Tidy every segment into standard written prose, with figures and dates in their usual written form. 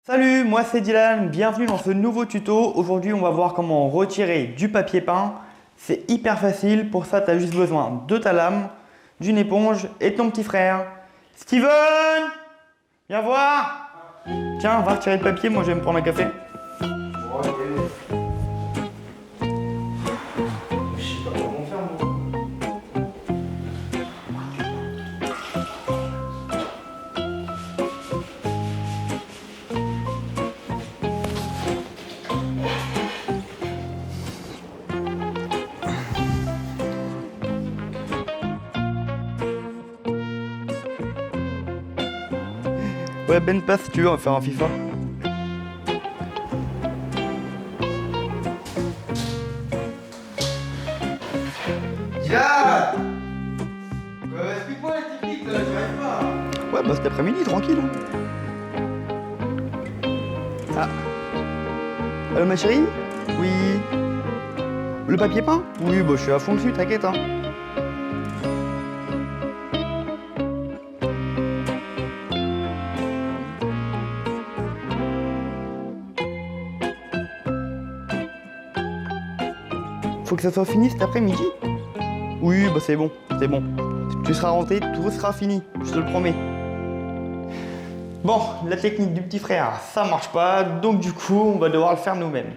Salut, moi c'est Dylan, bienvenue dans ce nouveau tuto. Aujourd'hui on va voir comment retirer du papier peint. C'est hyper facile, pour ça tu as juste besoin de ta lame, d'une éponge et de ton petit frère. Steven, viens voir. Tiens, va retirer le papier, moi je vais me prendre un café. Bon, ok. Je sais pas comment faire, moi. Ouais Ben, passe si tu veux, on va faire un FIFA. Dylan, explique-moi la technique, là, j'y arrive pas. Ouais bah cet après-midi, tranquille. Ah. Allô ma chérie? Oui. Le papier peint? Oui, bah je suis à fond dessus, t'inquiète hein. Faut que ça soit fini cet après-midi? Oui, bah c'est bon, c'est bon. Tu seras rentré, tout sera fini, je te le promets. Bon, la technique du petit frère, ça marche pas, donc du coup, on va devoir le faire nous-mêmes.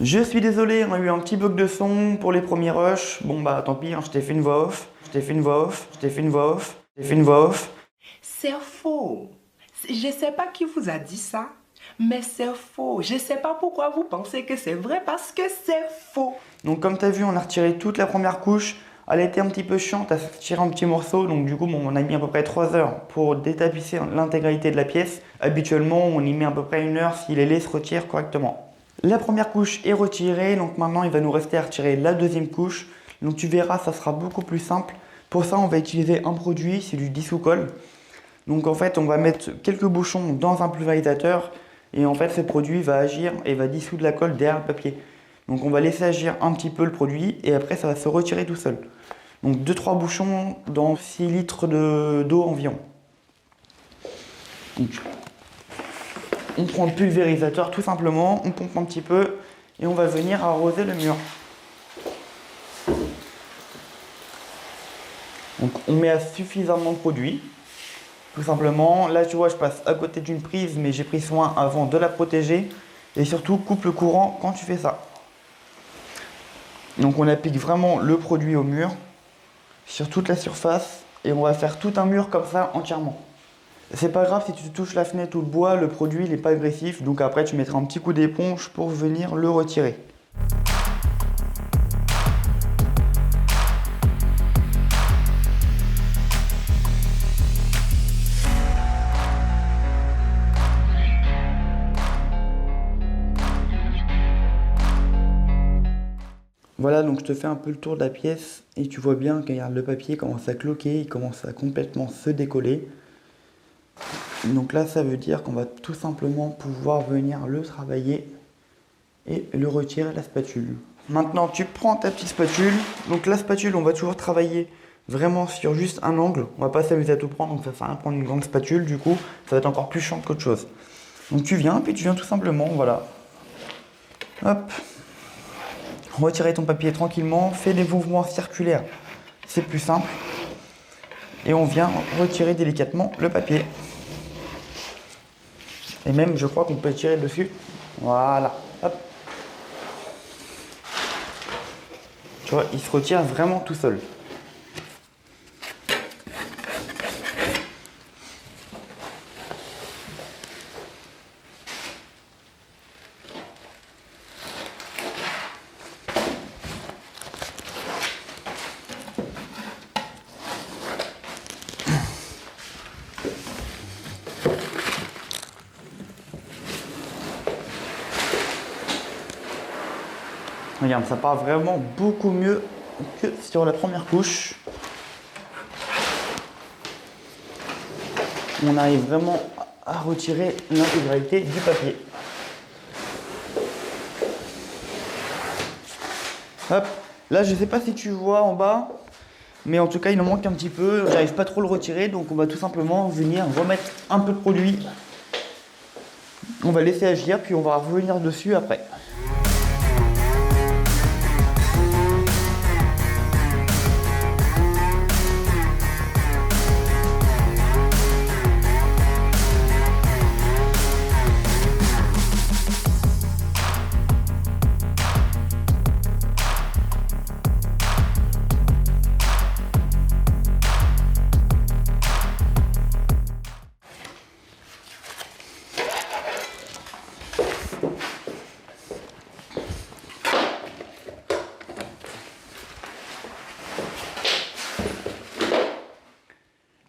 Je suis désolé, on a eu un petit bug de son pour les premiers rushs. Bon bah tant pis, hein, je t'ai fait une voix off, je t'ai fait une voix off, je t'ai fait une voix off, je t'ai fait une voix off. C'est faux. Je ne sais pas qui vous a dit ça, mais c'est faux. Je ne sais pas pourquoi vous pensez que c'est vrai parce que c'est faux. Donc comme t'as vu, on a retiré toute la première couche. Elle était un petit peu chiante à tirer un petit morceau, donc du coup bon, on a mis à peu près 3 heures pour détapisser l'intégralité de la pièce. Habituellement, on y met à peu près 1 heure si les laits se retirent correctement. La première couche est retirée, donc maintenant il va nous rester à retirer la deuxième couche. Donc tu verras, ça sera beaucoup plus simple. Pour ça, on va utiliser un produit, c'est du dissous-colle. Donc en fait, on va mettre quelques bouchons dans un pulvérisateur et en fait, ce produit va agir et va dissoudre la colle derrière le papier. Donc on va laisser agir un petit peu le produit et après, ça va se retirer tout seul. Donc 2-3 bouchons dans 6 litres d'eau environ. Donc, on prend le pulvérisateur tout simplement, on pompe un petit peu et on va venir arroser le mur. Donc on met suffisamment de produit, tout simplement. Là tu vois, je passe à côté d'une prise, mais j'ai pris soin avant de la protéger. Et surtout, coupe le courant quand tu fais ça. Donc on applique vraiment le produit au mur, sur toute la surface, et on va faire tout un mur comme ça entièrement. C'est pas grave si tu touches la fenêtre ou le bois, le produit il n'est pas agressif, donc après tu mettras un petit coup d'éponge pour venir le retirer. Voilà, donc je te fais un peu le tour de la pièce et tu vois bien que regarde, le papier commence à cloquer, il commence à complètement se décoller. Donc là, ça veut dire qu'on va tout simplement pouvoir venir le travailler et le retirer à la spatule. Maintenant, tu prends ta petite spatule. Donc la spatule, on va toujours travailler vraiment sur juste un angle. On va pas s'amuser à tout prendre, donc ça sert à rien de prendre une grande spatule. Du coup, ça va être encore plus chiant qu'autre chose. Donc tu viens, puis tu viens tout simplement, voilà. Hop. Retirer ton papier tranquillement, fais des mouvements circulaires, c'est plus simple. Et on vient retirer délicatement le papier. Et même, je crois qu'on peut tirer dessus. Voilà. Hop. Tu vois, il se retire vraiment tout seul. Regarde, ça part vraiment beaucoup mieux que sur la première couche. On arrive vraiment à retirer l'intégralité du papier. Hop, là je sais pas si tu vois en bas, mais en tout cas il en manque un petit peu, j'arrive pas trop à le retirer, donc on va tout simplement venir remettre un peu de produit. On va laisser agir, puis on va revenir dessus après.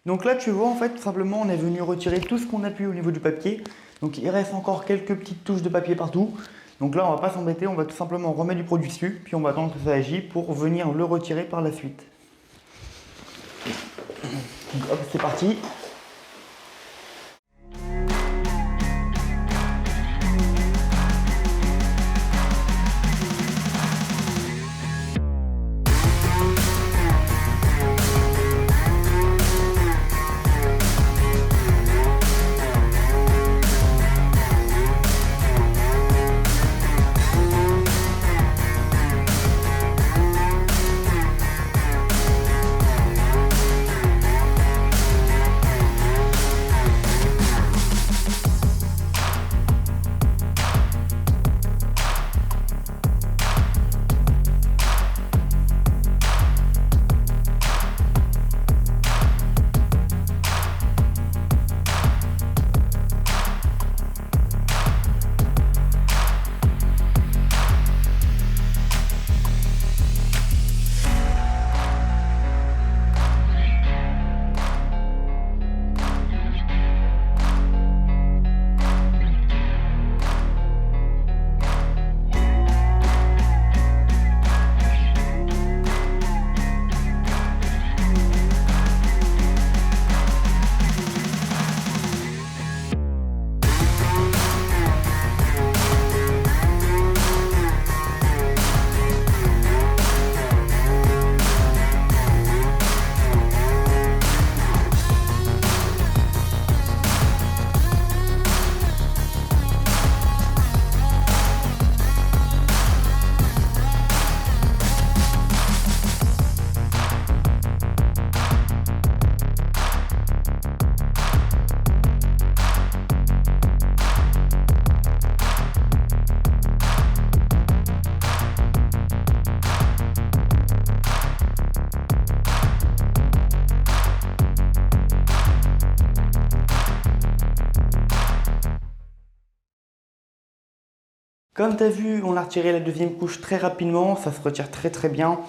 Donc là tu vois en fait tout simplement on est venu retirer tout ce qu'on a pu au niveau du papier. Donc il reste encore quelques petites touches de papier partout. Donc là on va pas s'embêter, on va tout simplement remettre du produit dessus, puis on va attendre que ça agisse pour venir le retirer par la suite. Donc hop, c'est parti. Comme tu as vu, on a retiré la deuxième couche très rapidement, ça se retire très bien.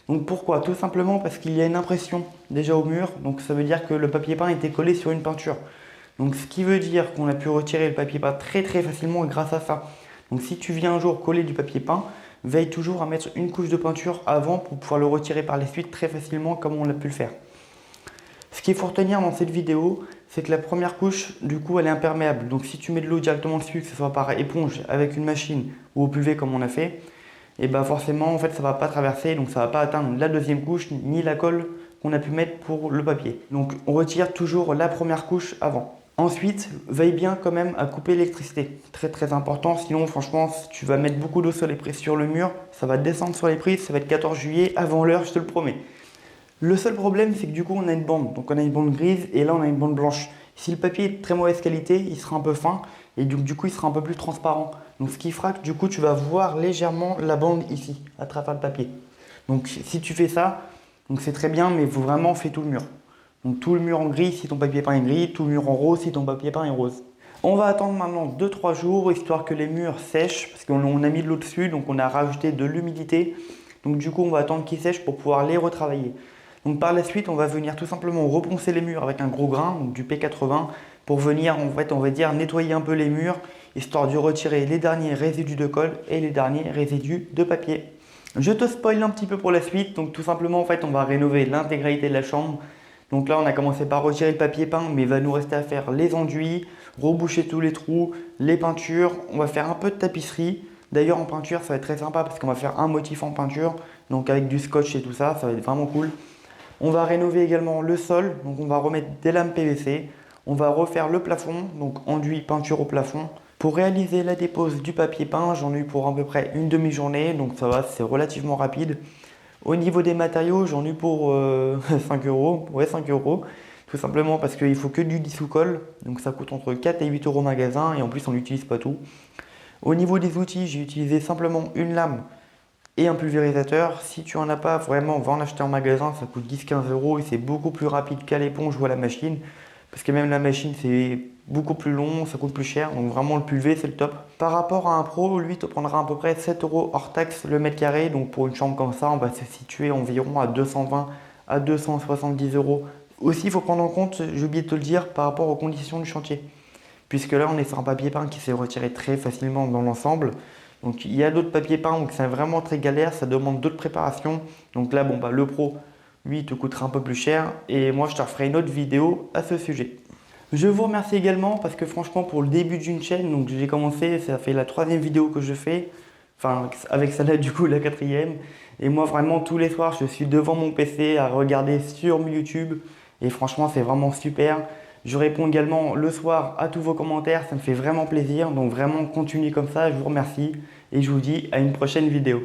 Donc pourquoi? Tout simplement parce qu'il y a une impression déjà au mur, donc ça veut dire que le papier peint était collé sur une peinture. Donc ce qui veut dire qu'on a pu retirer le papier peint très facilement grâce à ça. Donc si tu viens un jour coller du papier peint, veille toujours à mettre une couche de peinture avant pour pouvoir le retirer par la suite très facilement comme on a pu le faire. Ce qu'il faut retenir dans cette vidéo, c'est que la première couche, du coup, elle est imperméable. Donc si tu mets de l'eau directement dessus, que ce soit par éponge avec une machine ou au PUV comme on a fait, et ben forcément, en fait, ça ne va pas traverser, donc ça ne va pas atteindre la deuxième couche ni la colle qu'on a pu mettre pour le papier. Donc on retire toujours la première couche avant. Ensuite, veille bien quand même à couper l'électricité. Très important, sinon franchement, si tu vas mettre beaucoup d'eau sur le mur, ça va descendre sur les prises, ça va être 14 juillet avant l'heure, je te le promets. Le seul problème, c'est que du coup, on a une bande. Donc on a une bande grise et là, on a une bande blanche. Si le papier est de très mauvaise qualité, il sera un peu fin et du coup, il sera un peu plus transparent. Donc ce qui fera que du coup, tu vas voir légèrement la bande ici, à travers le papier. Donc si tu fais ça, c'est très bien, mais il faut vraiment faire tout le mur. Donc tout le mur en gris si ton papier peint est gris, tout le mur en rose si ton papier peint est rose. On va attendre maintenant 2-3 jours, histoire que les murs sèchent, parce qu'on a mis de l'eau dessus, donc on a rajouté de l'humidité. Donc du coup, on va attendre qu'ils sèchent pour pouvoir les retravailler. Donc par la suite, on va venir tout simplement reponcer les murs avec un gros grain, donc du P80, pour venir, en fait, on va dire, nettoyer un peu les murs histoire de retirer les derniers résidus de colle et les derniers résidus de papier. Je te spoil un petit peu pour la suite, donc tout simplement en fait on va rénover l'intégralité de la chambre. Donc là on a commencé par retirer le papier peint, mais il va nous rester à faire les enduits, reboucher tous les trous, les peintures, on va faire un peu de tapisserie. D'ailleurs en peinture ça va être très sympa parce qu'on va faire un motif en peinture, donc avec du scotch et tout ça, ça va être vraiment cool. On va rénover également le sol, donc on va remettre des lames PVC. On va refaire le plafond, donc enduit, peinture au plafond. Pour réaliser la dépose du papier peint, j'en ai eu pour à peu près une demi-journée, donc ça va, c'est relativement rapide. Au niveau des matériaux, j'en ai eu pour 5 euros, ouais 5 euros, tout simplement parce qu'il faut que du dissous-colle, donc ça coûte entre 4 et 8 euros au magasin, et en plus on n'utilise pas tout. Au niveau des outils, j'ai utilisé simplement une lame et un pulvérisateur. Si tu en as pas, vraiment, va en acheter en magasin, ça coûte 10-15 euros et c'est beaucoup plus rapide qu'à l'éponge ou à la machine. Parce que même la machine, c'est beaucoup plus long, ça coûte plus cher, donc vraiment le pulvé, c'est le top. Par rapport à un pro, lui, te prendra à peu près 7 euros hors taxe le mètre carré. Donc pour une chambre comme ça, on va se situer environ à 220 à 270 euros. Aussi, il faut prendre en compte, j'ai oublié de te le dire, par rapport aux conditions du chantier. Puisque là, on est sur un papier peint qui s'est retiré très facilement dans l'ensemble. Donc il y a d'autres papiers peints où c'est vraiment très galère, ça demande d'autres préparations. Donc là, bon, bah, le pro, lui, il te coûtera un peu plus cher. Et moi, je te referai une autre vidéo à ce sujet. Je vous remercie également parce que franchement, pour le début d'une chaîne, donc j'ai commencé, ça fait la 3e vidéo que je fais. Enfin, avec celle-là, du coup, la 4e. Et moi, vraiment, tous les soirs, je suis devant mon PC à regarder sur YouTube. Et franchement, c'est vraiment super. Je réponds également le soir à tous vos commentaires, ça me fait vraiment plaisir. Donc vraiment, continuez comme ça, je vous remercie. Et je vous dis à une prochaine vidéo.